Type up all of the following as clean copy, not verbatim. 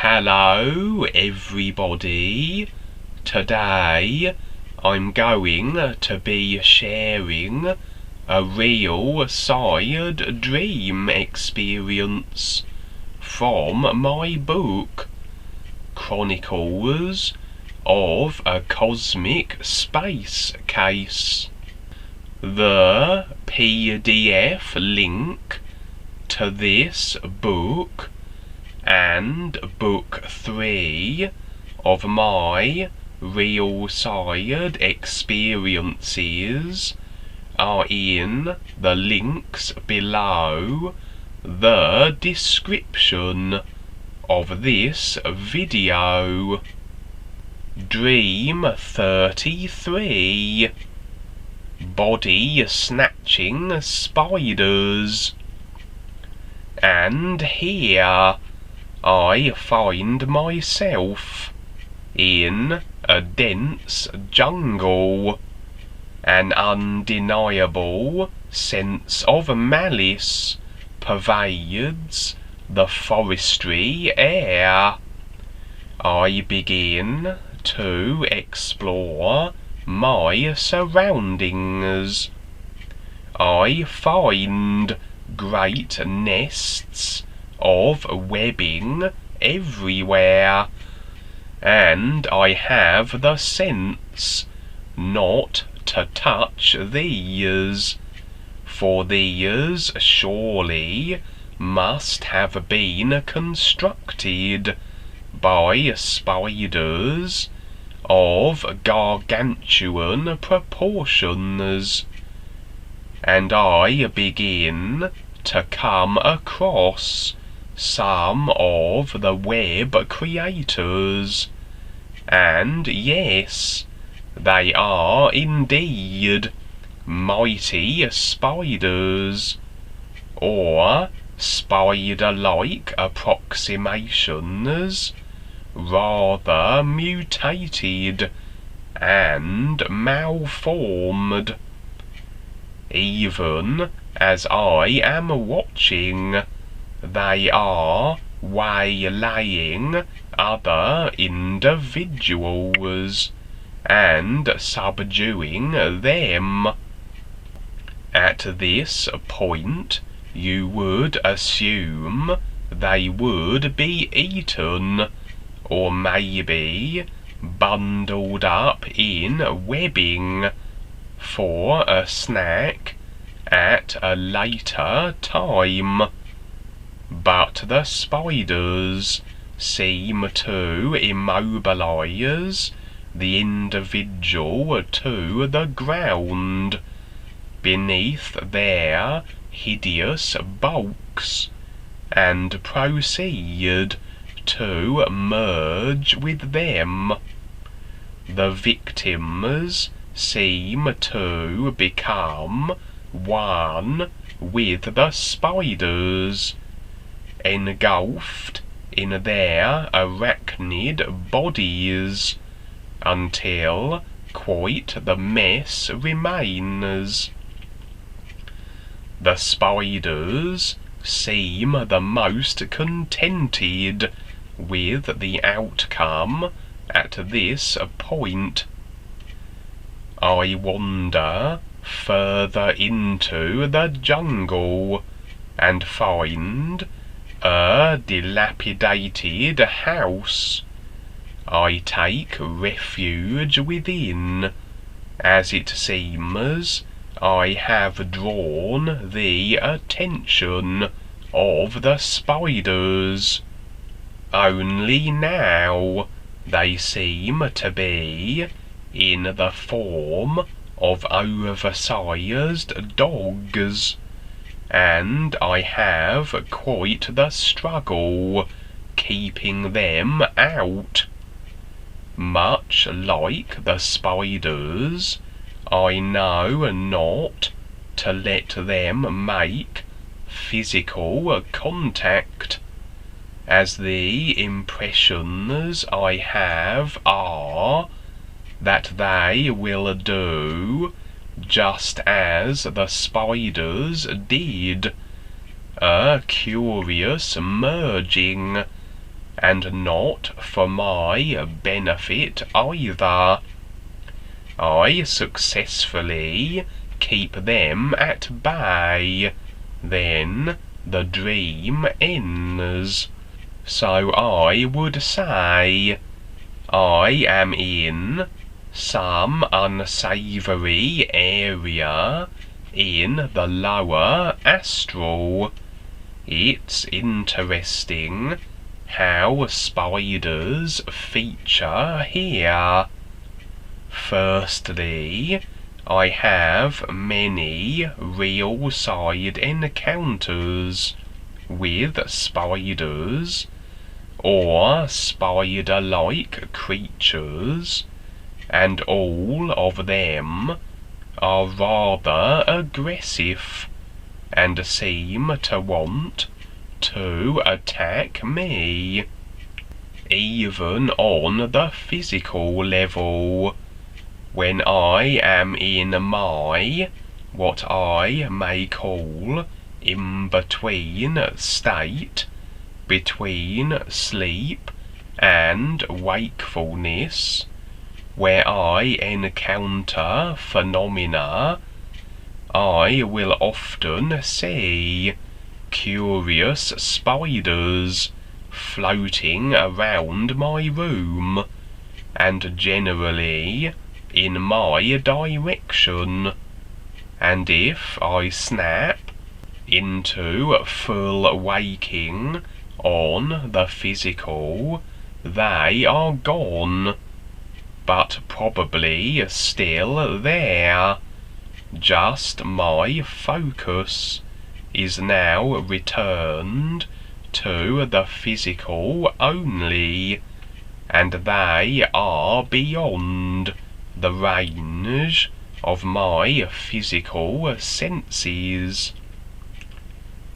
Hello everybody, today I'm going to be sharing a real side dream experience from my book Chronicles of a Cosmic Space Case. The PDF link to this book and book 3 of my real side experiences are in the links below the description of this video. Dream 33. Body snatching spiders. And here I find myself in a dense jungle. An undeniable sense of malice pervades the forestry air. I begin to explore my surroundings. I find great nests of webbing everywhere, and I have the sense not to touch these, for these surely must have been constructed by spiders of gargantuan proportions, and I begin to come across some of the web creators, and yes, they are indeed mighty spiders, or spider-like approximations, rather mutated and malformed. Even as I am watching, they are waylaying other individuals and subduing them. At this point, you would assume they would be eaten, or maybe bundled up in webbing for a snack at a later time. But the spiders seem to immobilize the individual to the ground beneath their hideous bulks, and proceed to merge with them. The victims seem to become one with the spiders, engulfed in their arachnid bodies, until quite the mess remains. The spiders seem the most contented with the outcome at this point. I wander further into the jungle and find a dilapidated house. I take refuge within, as it seems I have drawn the attention of the spiders. Only now they seem to be in the form of oversized dogs, and I have quite the struggle keeping them out. Much like the spiders, I know not to let them make physical contact, as the impressions I have are that they will do just as the spiders did, a curious merging, and not for my benefit either. I successfully keep them at bay, then the dream ends. So I would say, I am in some unsavory area in the lower astral. It's interesting how spiders feature here. Firstly, I have many RealSide encounters with spiders or spider-like creatures, and all of them are rather aggressive and seem to want to attack me, even on the physical level. When I am in my, what I may call, in-between state between sleep and wakefulness, where I encounter phenomena, I will often see curious spiders floating around my room, and generally in my direction, and if I snap into full waking on the physical, they are gone, but probably still there. Just my focus is now returned to the physical only, and they are beyond the range of my physical senses.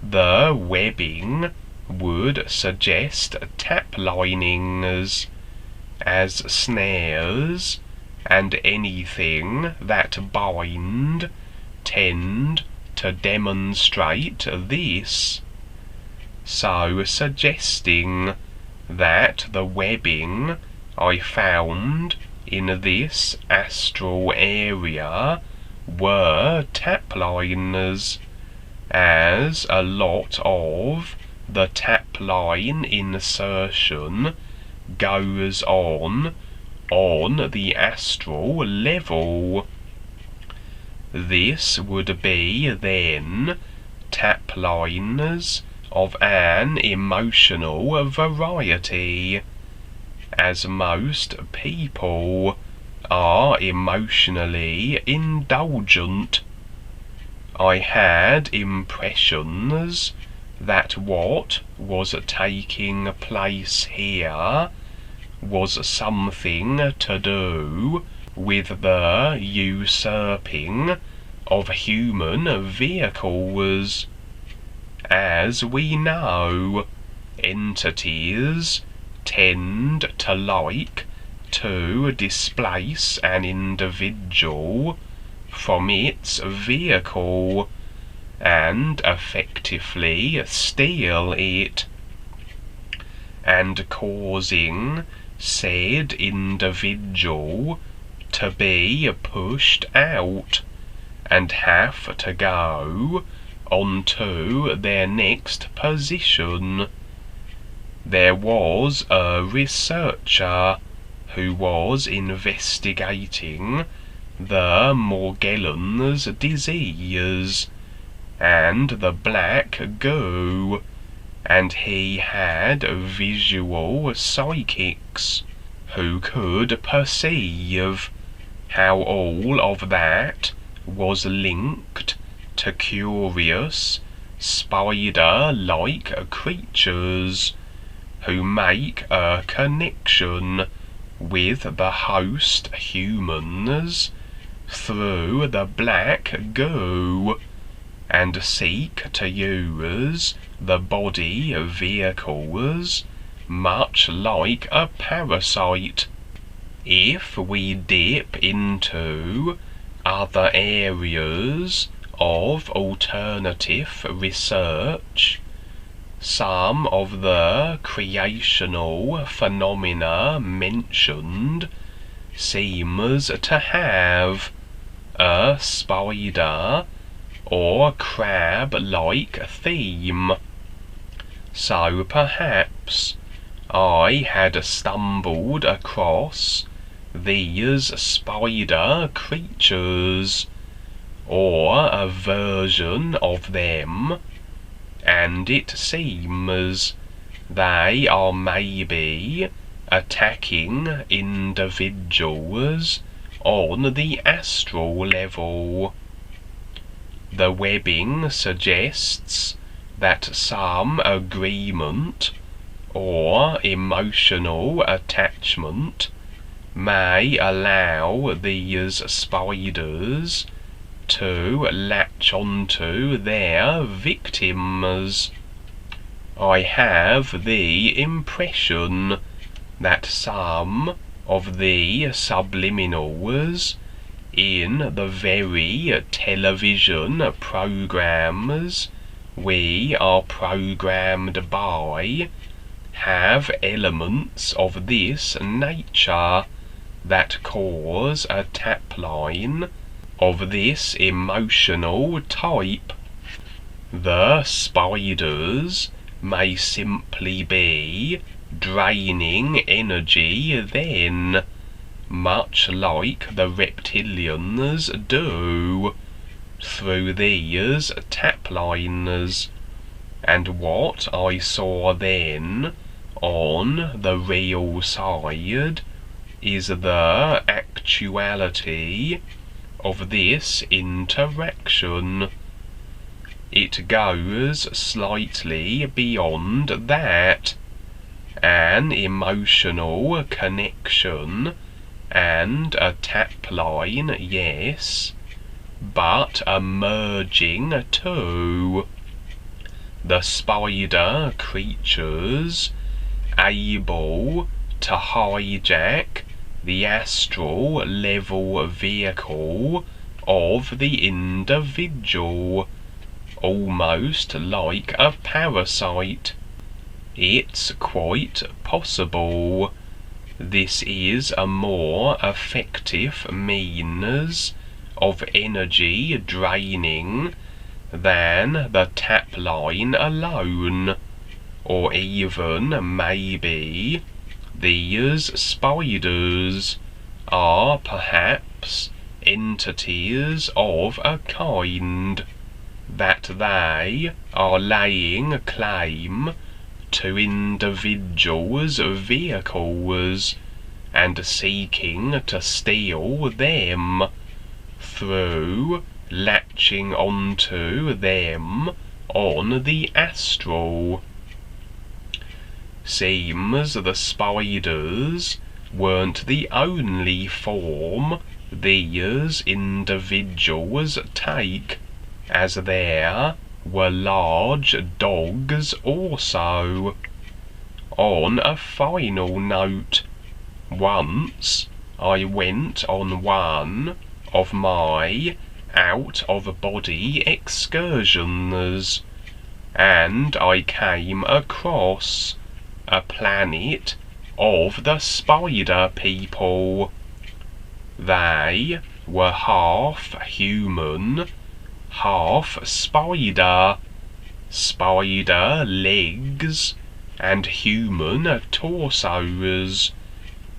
The webbing would suggest TapLinerS as snares, and anything that bind tend to demonstrate this, so suggesting that the webbing I found in this astral area were TapLinerS, as a lot of the tapline insertion goes on the astral level. This would be then TapLinerS of an emotional variety, as most people are emotionally indulgent. I had impressions that what was taking place here was something to do with the usurping of human vehicles. As we know, entities tend to like to displace an individual from its vehicle and effectively steal it, and causing said individual to be pushed out and have to go on to their next position. There was a researcher who was investigating the Morgellons disease and the black goo, and he had visual psychics who could perceive how all of that was linked to curious spider-like creatures who make a connection with the host humans through the black goo, and seek to use the body vehicles much like a parasite. If we dip into other areas of alternative research, some of the creational phenomena mentioned seems to have a spider or crab-like theme. So perhaps I had stumbled across these spider creatures, or a version of them, and it seems they are maybe attacking individuals on the astral level. The webbing suggests that some agreement or emotional attachment may allow these spiders to latch onto their victims. I have the impression that some of the subliminals in the very television programs we are programmed by have elements of this nature that cause a tapline of this emotional type. The spiders may simply be draining energy then, much like the reptilians do, through these tapliners, and what I saw then on the real side is the actuality of this interaction. It goes slightly beyond that. An emotional connection and a tapline, yes, but a merging too. The spider creatures able to hijack the astral level vehicle of the individual, almost like a parasite. It's quite possible this is a more effective means of energy draining than the tapline alone, or even maybe these spiders are perhaps entities of a kind, that they are laying claim to individuals' vehicles and seeking to steal them through latching onto them on the astral. Seems the spiders weren't the only form these individuals take, as there were large dogs also. On a final note, once I went on one of my out-of-body excursions, and I came across a planet of the spider people. They were half human, half spider, spider legs and human torsos,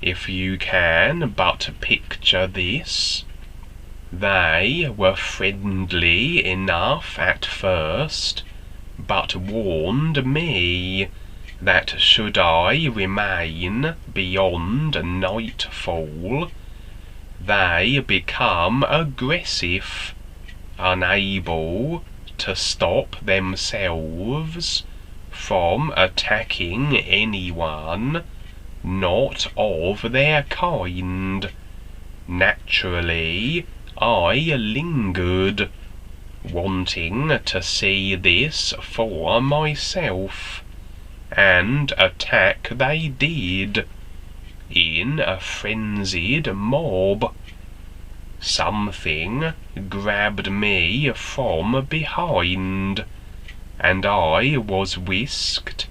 if you can but picture this. They were friendly enough at first, but warned me that should I remain beyond nightfall, they become aggressive, unable to stop themselves from attacking anyone not of their kind. Naturally, I lingered, wanting to see this for myself, and attack they did, in a frenzied mob. Something grabbed me from behind, and I was whisked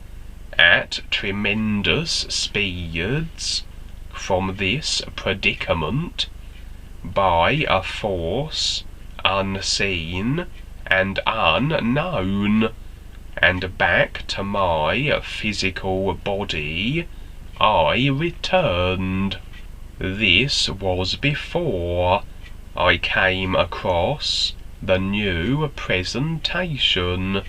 at tremendous speeds from this predicament by a force unseen and unknown, and back to my physical body I returned. This was before I came across the new presentation,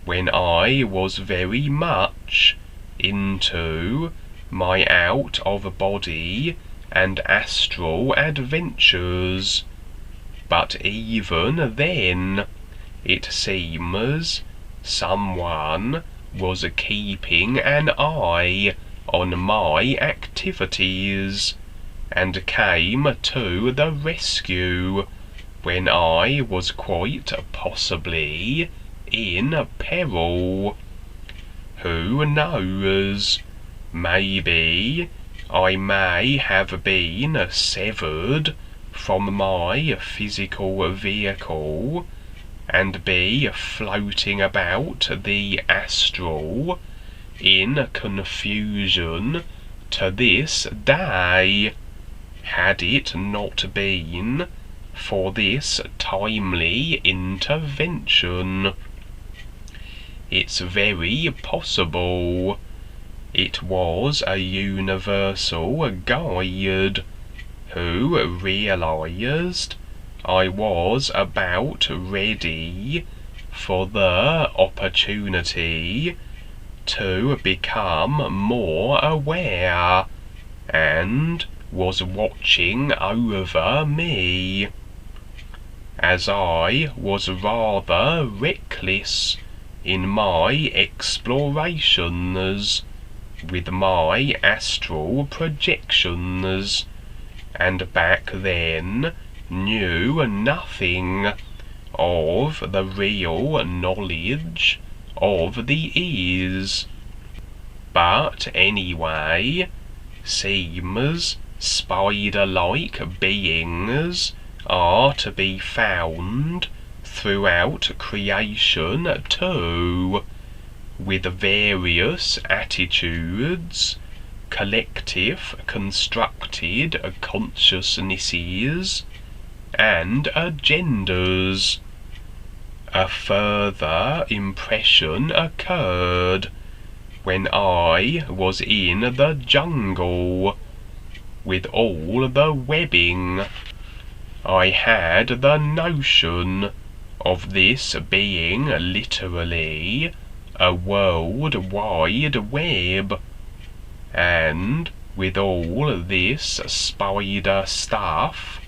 when I was very much into my out-of-body and astral adventures. But even then, it seems someone was keeping an eye on my activities, and came to the rescue when I was quite possibly in peril. Who knows? Maybe I may have been severed from my physical vehicle and be floating about the astral in confusion to this day, had it not been for this timely intervention. It's very possible it was a universal guide who realized I was about ready for the opportunity to become more aware, and was watching over me, as I was rather reckless in my explorations with my astral projections, and back then knew nothing of the real knowledge of the is. But anyway, seems spider-like beings are to be found throughout creation too, with various attitudes, collective constructed consciousnesses, and agendas. A further impression occurred when I was in the jungle with all the webbing. I had the notion of this being literally a world-wide web, and with all this spider stuff,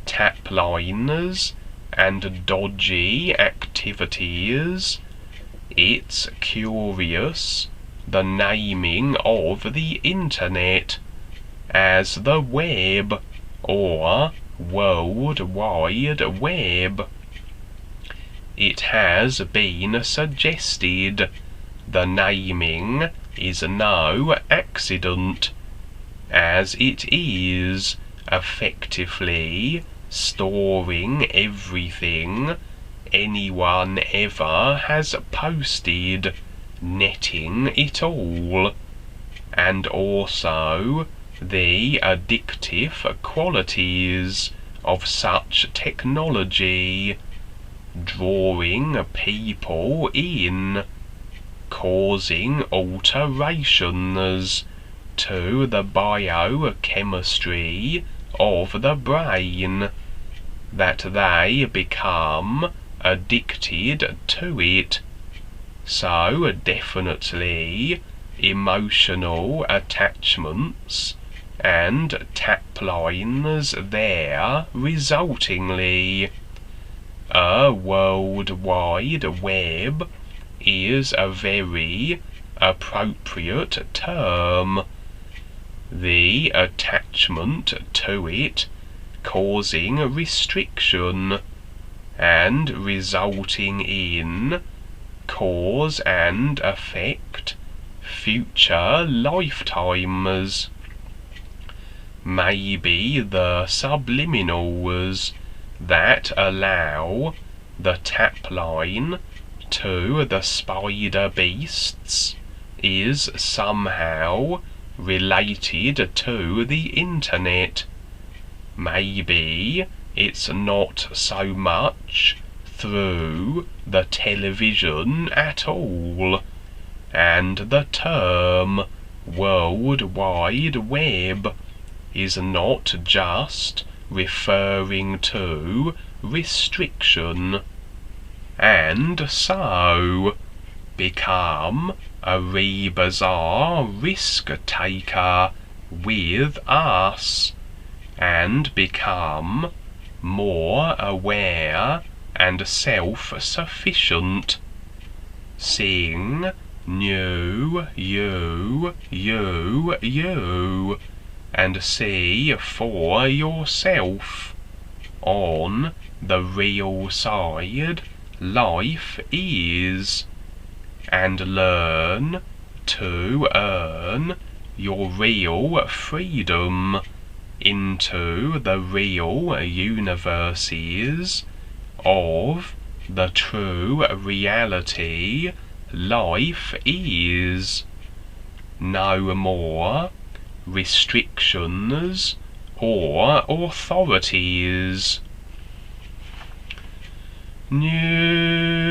TapLinerS, and dodgy activities, it's curious the naming of the internet as the web or World Wide Web. It has been suggested the naming is no accident, as it is effectively storing everything anyone ever has posted, netting it all, and also the addictive qualities of such technology, drawing people in, causing alterations to the biochemistry of the brain, that they become addicted to it. So definitely emotional attachments and TapLinerS there resultingly. A worldwide web is a very appropriate term. The attachment to it causing restriction and resulting in cause and effect future lifetimes. Maybe the subliminals that allow the tapline to the spider beasts is somehow related to the internet. Maybe it's not so much through the television at all, and the term World Wide Web is not just referring to restriction, and so become a REBISAR RISKTAKER with us, and become more aware and self-sufficient. Sing new you, and see for yourself on the RealSide LifeIS, and learn to earn your real freedom into the real universes of the true reality LifeIS. No more restrictions or authorities. New